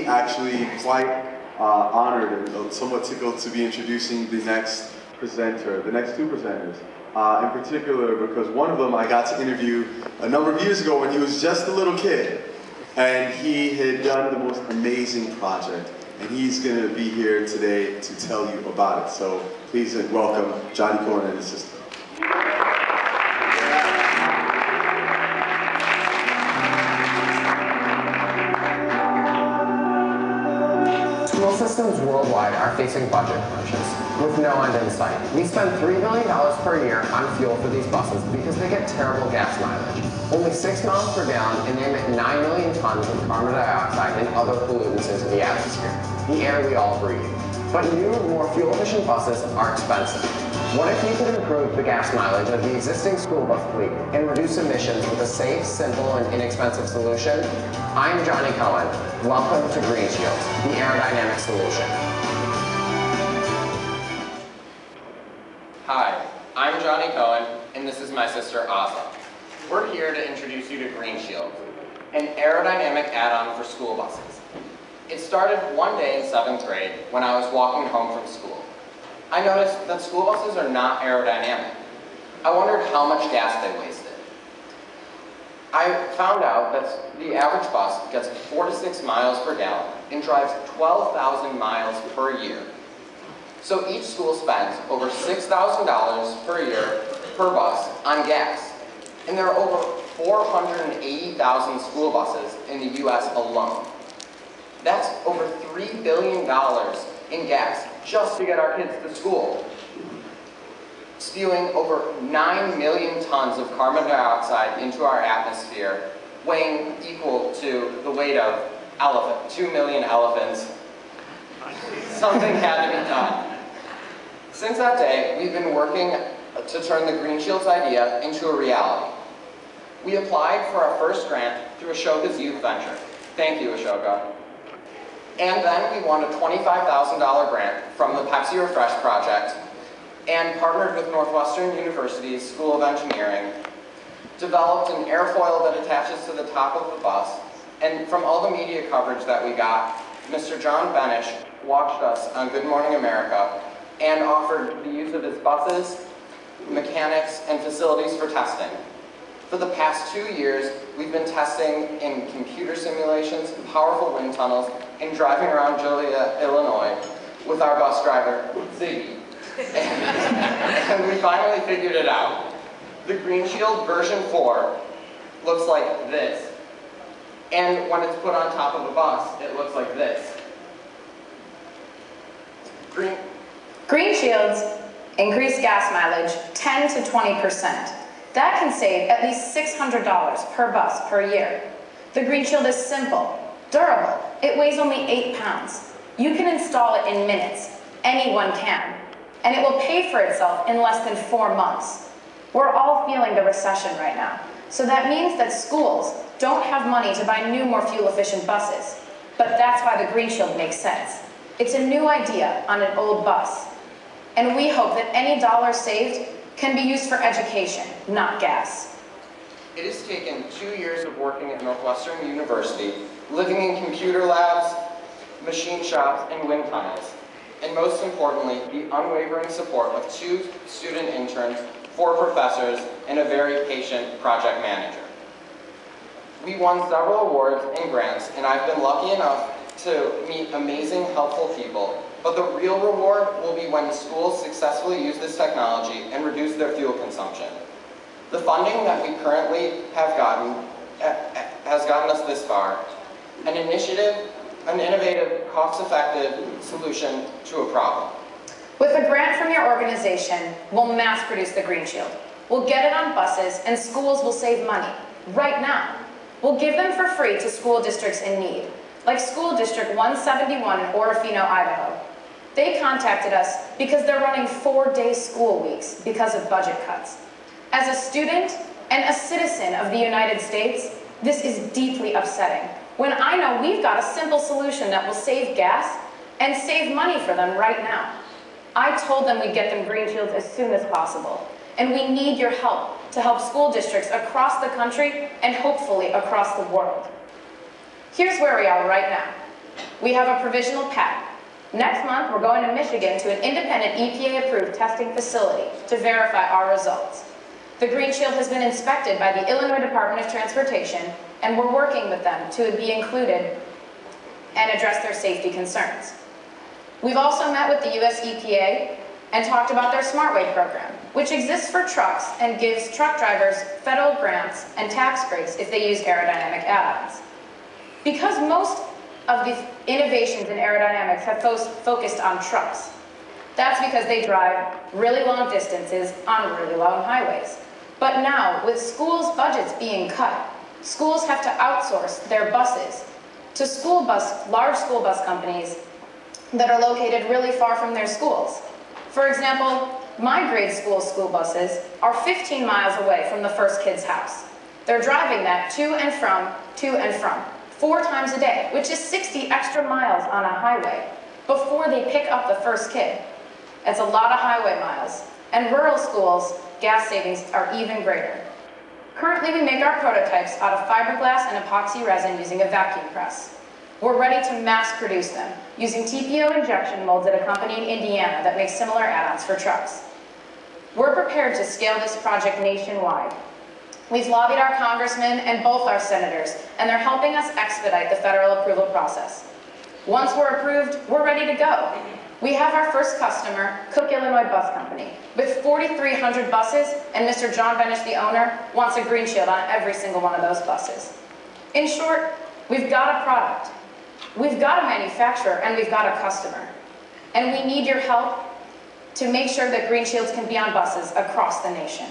me actually quite honored and somewhat tickled to be introducing the next presenter, the next two presenters. In particular, because one of them I got to interview a number of years ago when he was just a little kid. And he had done the most amazing project. And he's going to be here today to tell you about it. So please welcome Jonny Cohen and his sister. School systems worldwide are facing budget crunches with no end in sight. We spend $3 billion per year on fuel for these buses because they get terrible gas mileage. Only 6 miles per gallon, and they emit 9 million tons of carbon dioxide and other pollutants into the atmosphere, the air we all breathe. But new, more fuel-efficient buses are expensive. What if you could improve the gas mileage of the existing school bus fleet and reduce emissions with a safe, simple, and inexpensive solution? I'm Jonny Cohen. Welcome to Green Shields, the aerodynamic solution. Hi, I'm Jonny Cohen, and this is my sister Asa. We're here to introduce you to Green Shields, an aerodynamic add-on for school buses. It started one day in 7th grade when I was walking home from school. I noticed that school buses are not aerodynamic. I wondered how much gas they wasted. I found out that the average bus gets 4 to 6 miles per gallon and drives 12,000 miles per year. So each school spends over $6,000 per year per bus on gas. And there are over 480,000 school buses in the US alone. That's over $3 billion in gas just to get our kids to school, spewing over 9 million tons of carbon dioxide into our atmosphere, weighing equal to the weight of 2 million elephants. Something had to be done. Since that day, we've been working to turn the Green Shields idea into a reality. We applied for our first grant through Ashoka's youth venture. Thank you, Ashoka. And then we won a $25,000 grant from the Pepsi Refresh Project and partnered with Northwestern University's School of Engineering, developed an airfoil that attaches to the top of the bus, and from all the media coverage that we got, Mr. John Benish watched us on Good Morning America and offered the use of his buses, mechanics, and facilities for testing. For the past 2 years, we've been testing in computer simulations, powerful wind tunnels, and driving around Joliet, Illinois with our bus driver, Ziggy. And we finally figured it out. The Green Shield version 4 looks like this. And when it's put on top of a bus, it looks like this. Green Shields increase gas mileage 10 to 20%. That can save at least $600 per bus per year. The Green Shield is simple, durable. It weighs only 8 pounds. You can install it in minutes. Anyone can. And it will pay for itself in less than 4 months. We're all feeling the recession right now. So that means that schools don't have money to buy new, more fuel-efficient buses. But that's why the Green Shield makes sense. It's a new idea on an old bus. And we hope that any dollar saved can be used for education, not gas. It has taken 2 years of working at Northwestern University, living in computer labs, machine shops, and wind tunnels, and most importantly, the unwavering support of 2 student interns, 4 professors, and a very patient project manager. We won several awards and grants, and I've been lucky enough to meet amazing, helpful people. But the real reward will be when schools successfully use this technology and reduce their fuel consumption. The funding that we currently have gotten has gotten us this far. An innovative, cost-effective solution to a problem. With a grant from your organization, we'll mass produce the Green Shield. We'll get it on buses, and schools will save money, right now. We'll give them for free to school districts in need, like School District 171 in Orofino, Idaho. They contacted us because they're running 4-day school weeks because of budget cuts. As a student and a citizen of the United States, this is deeply upsetting when I know we've got a simple solution that will save gas and save money for them right now. I told them we'd get them Green Shields as soon as possible, and we need your help to help school districts across the country and hopefully across the world. Here's where we are right now. We have a provisional patent. Next month, we're going to Michigan to an independent EPA-approved testing facility to verify our results. The Green Shield has been inspected by the Illinois Department of Transportation, and we're working with them to be included and address their safety concerns. We've also met with the US EPA and talked about their SmartWay program, which exists for trucks and gives truck drivers federal grants and tax breaks if they use aerodynamic add-ons. Because most of the innovations in aerodynamics have focused on trucks, that's because they drive really long distances on really long highways. But now, with schools' budgets being cut, schools have to outsource their buses to large school bus companies that are located really far from their schools. For example, my grade school buses are 15 miles away from the first kid's house. They're driving that to and from, 4 times a day, which is 60 extra miles on a highway before they pick up the first kid. That's a lot of highway miles. And rural schools, gas savings are even greater. Currently, we make our prototypes out of fiberglass and epoxy resin using a vacuum press. We're ready to mass produce them using TPO injection molds at a company in Indiana that makes similar add-ons for trucks. We're prepared to scale this project nationwide. We've lobbied our congressmen and both our senators, and they're helping us expedite the federal approval process. Once we're approved, we're ready to go. We have our first customer, Cook Illinois Bus Company, with 4,300 buses, and Mr. John Benish, the owner, wants a Green Shield on every single one of those buses. In short, we've got a product, we've got a manufacturer, and we've got a customer. And we need your help to make sure that Green Shields can be on buses across the nation.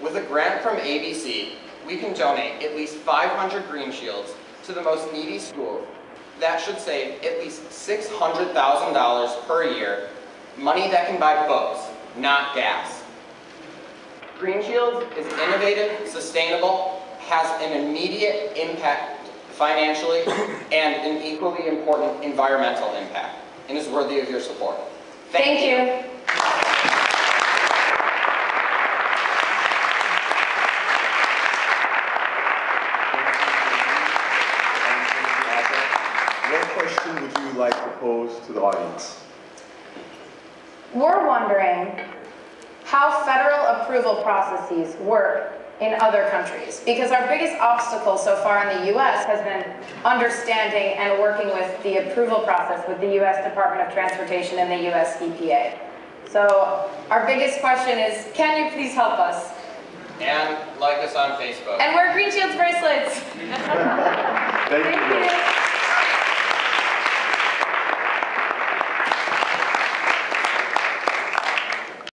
With a grant from ABC, we can donate at least 500 Green Shields to the most needy schools. That should save at least $600,000 per year, money that can buy books, not gas. Green Shields is innovative, sustainable, has an immediate impact financially, and an equally important environmental impact, and is worthy of your support. Thank you. What question would you like to pose to the audience? We're wondering how federal approval processes work in other countries, because our biggest obstacle so far in the US has been understanding and working with the approval process with the US Department of Transportation and the US EPA. So our biggest question is, can you please help us? And like us on Facebook. And wear Green Shields bracelets. Thank you.